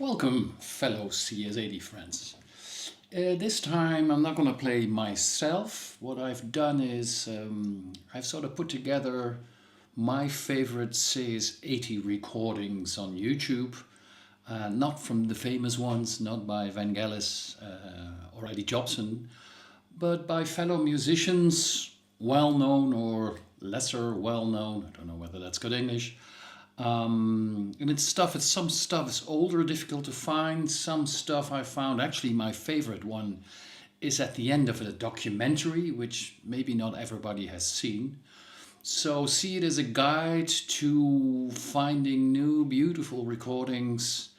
Welcome, fellow CS80 friends. This time I'm not going to play myself. What I've done is I've sort of put together my favorite CS80 recordings on YouTube. Not from the famous ones, not by Vangelis or Eddie Jobson, but by fellow musicians, well-known or lesser well-known. I don't know whether that's good English. And some stuff is older, difficult to find. Some stuff I found, actually my favorite one is at the end of a documentary, which maybe not everybody has seen. So see it as a guide to finding new beautiful recordings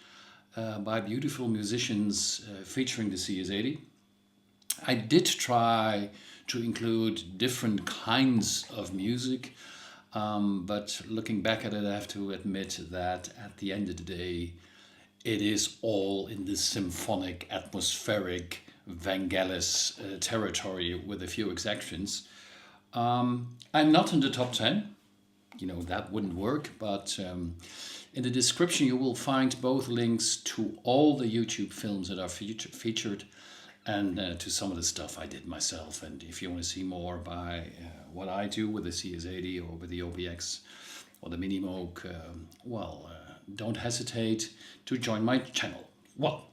by beautiful musicians featuring the CS80. I did try to include different kinds of music. But looking back at it, I have to admit that at the end of the day, it is all in the symphonic, atmospheric Vangelis territory with a few exceptions. I'm not in the top 10, that wouldn't work, but in the description you will find both links to all the YouTube films that are featured and to some of the stuff I did myself. And if you want to see more by what I do with the CS80 or with the OBX or the Mini Moog, don't hesitate to join my channel. Well,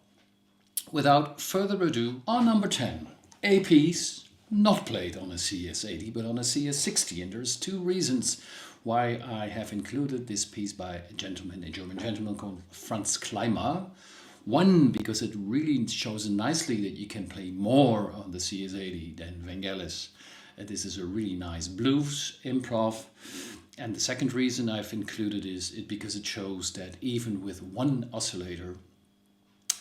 without further ado, on number 10, a piece not played on a CS80 but on a CS60, and there's two reasons why I have included this piece by a German gentleman called Franz Kleimer. One, because it really shows nicely that you can play more on the CS80 than Vangelis. This is a really nice blues improv. And the second reason I've included is because it shows that even with one oscillator,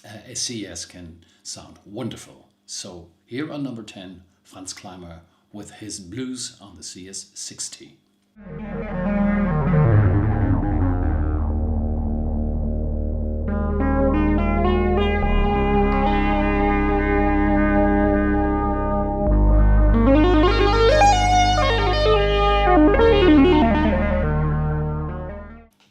a CS can sound wonderful. So here on number 10, Franz Kleimer with his blues on the CS60.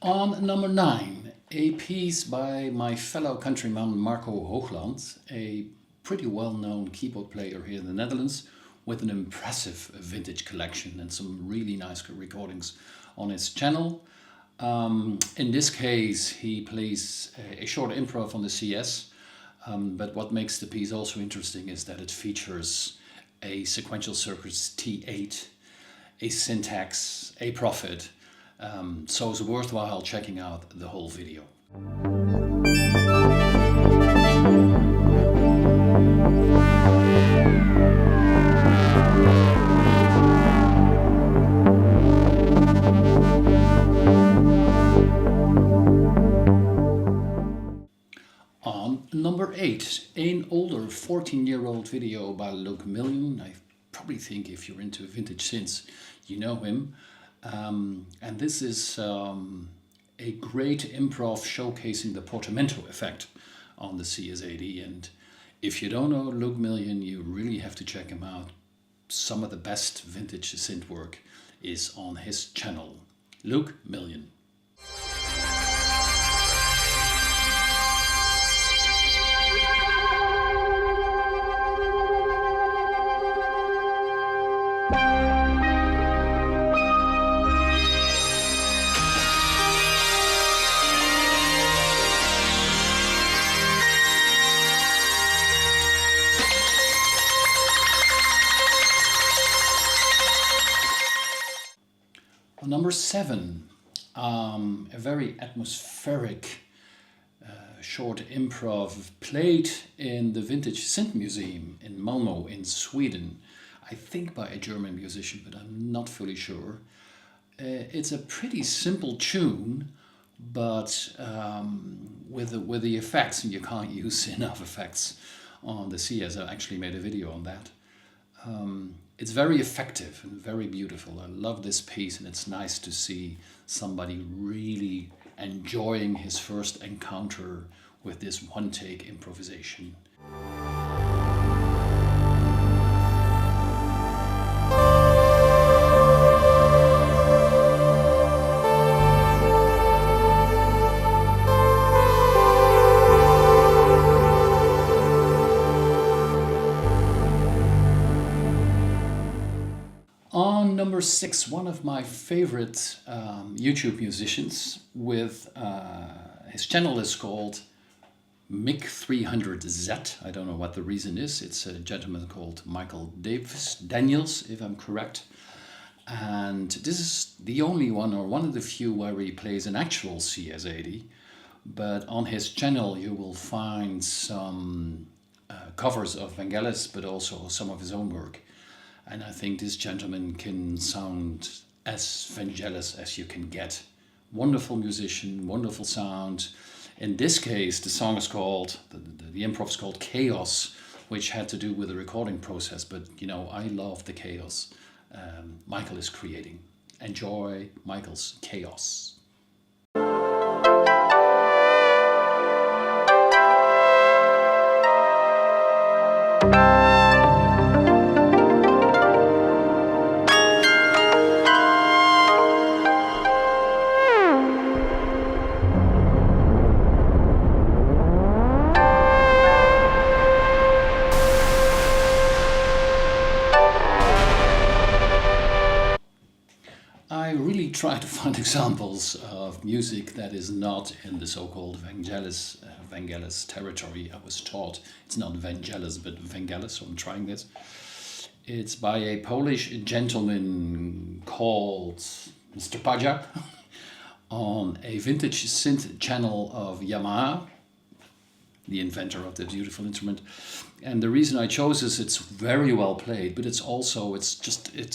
On number 9, a piece by my fellow countryman Marco Hoogland, a pretty well-known keyboard player here in the Netherlands with an impressive vintage collection and some really nice recordings on his channel. In this case he plays a short improv on the CS, but what makes the piece also interesting is that it features a sequential circuits T8, a syntax, a Prophet. So it's worthwhile checking out the whole video. On number 8, an older 14-year-old video by Luke Million. I probably think if you're into vintage synths, you know him. And this is a great improv showcasing the portamento effect on the CS80. And if you don't know Luke Million, you really have to check him out. Some of the best vintage synth work is on his channel. Luke Million. Number 7, a very atmospheric short improv played in the Vintage Synth Museum in Malmö in Sweden. I think by a German musician, but I'm not fully sure. It's a pretty simple tune, but with the effects, and you can't use enough effects on the CS. I actually made a video on that. It's very effective and very beautiful. I love this piece, and it's nice to see somebody really enjoying his first encounter with this one-take improvisation. number 6, one of my favorite YouTube musicians with his channel is called Mick300Z. I don't know what the reason is. It's a gentleman called Michael Daniels, if I'm correct. And this is the only one, or one of the few, where he plays an actual CS80. But on his channel you will find some covers of Vangelis, but also some of his own work. And I think this gentleman can sound as Vangelis as you can get. Wonderful musician, wonderful sound. In this case, the song is called, the improv is called Chaos, which had to do with the recording process. But, you know, I love the chaos Michael is creating. Enjoy Michael's Chaos. I really try to find examples of music that is not in the so-called Vangelis territory. I was taught it's not Vangelis but Vangelis, so I'm trying this. It's by a Polish gentleman called Mr. Pajak on a vintage synth channel of Yamaha, the inventor of the beautiful instrument. And the reason I chose is it's very well played, but it's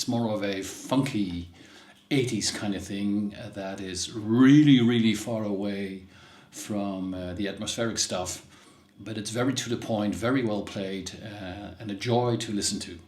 more of a funky 80s kind of thing that is really, really far away from the atmospheric stuff, but it's very to the point, very well played, and a joy to listen to.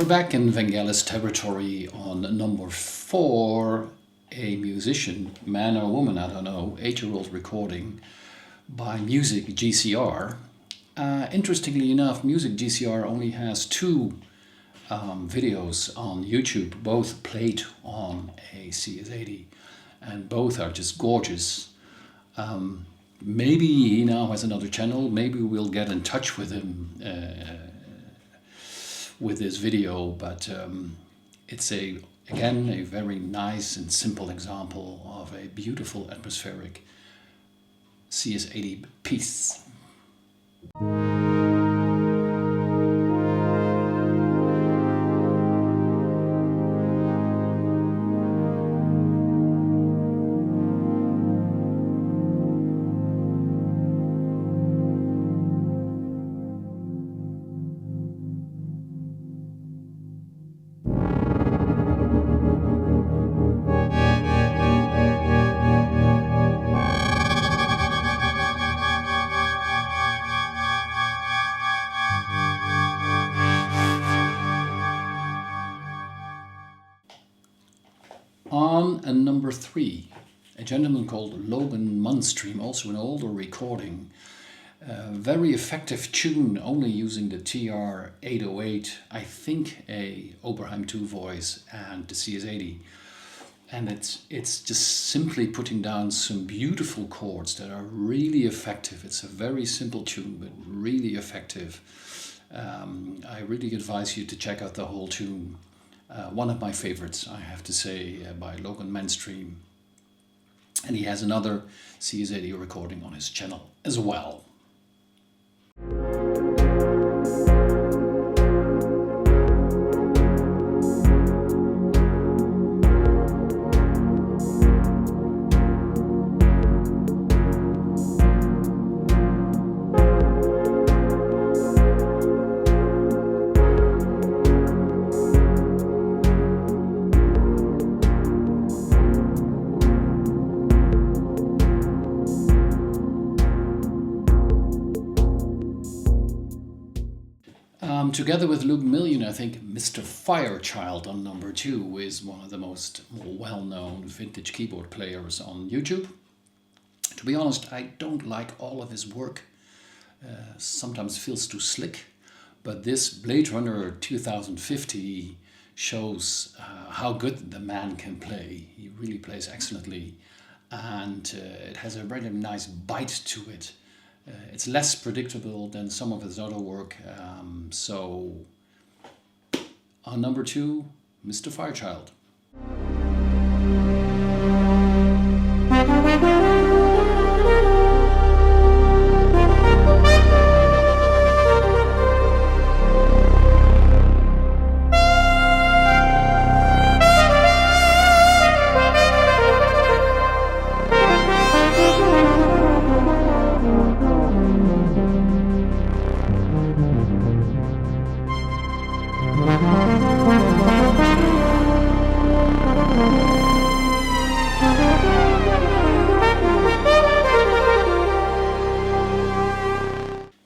Back in Vangelis territory on number 4, a musician, man or woman, I don't know, 8-year-old recording by Music GCR. Interestingly enough, Music GCR only has 2 videos on YouTube, both played on a CS80, and both are just gorgeous. Maybe he now has another channel, maybe we'll get in touch with him with this video, but it's again a very nice and simple example of a beautiful atmospheric CS80 piece. On and number 3, a gentleman called Logan Munstream, also an older recording. Very effective tune, only using the TR-808, I think a Oberheim 2 voice and the CS80. And it's just simply putting down some beautiful chords that are really effective. It's a very simple tune, but really effective. I really advise you to check out the whole tune. One of my favorites, I have to say, by Logan Munstream. And he has another CS80 recording on his channel as well. Together with Luke Million, I think Mr. Firechild on number 2 is one of the most well-known vintage keyboard players on YouTube. To be honest, I don't like all of his work. Sometimes feels too slick, But this Blade Runner 2050 shows how good the man can play. He really plays excellently, and it has a very nice bite to it. It's less predictable than some of his other work. So on number 2, Mr. Firechild.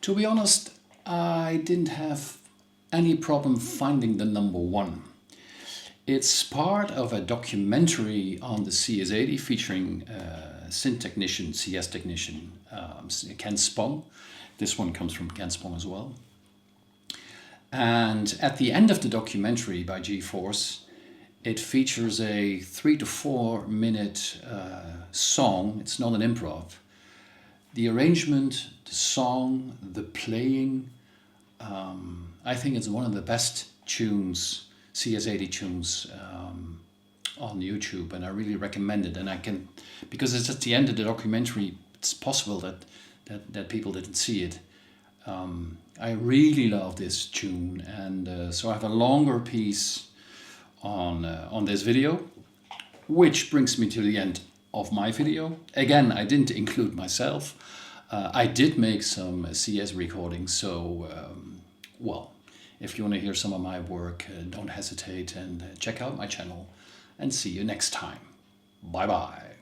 To be honest, I didn't have any problem finding the number 1. It's part of a documentary on the CS80 featuring synth technician, CS technician Ken Spong. This one comes from Ken Spong as well. And at the end of the documentary by GeForce, it features a 3 to 4 minute song. It's not an improv. The arrangement, the song, the playing, I think it's one of the best tunes, CS80 tunes on YouTube, and I really recommend it. And I can, because it's at the end of the documentary, it's possible that people didn't see it. I really love this tune, and so I have a longer piece on this video, which brings me to the end of my video. Again, I didn't include myself. I did make some CS recordings, so well, if you want to hear some of my work, don't hesitate and check out my channel, and see you next time. Bye bye.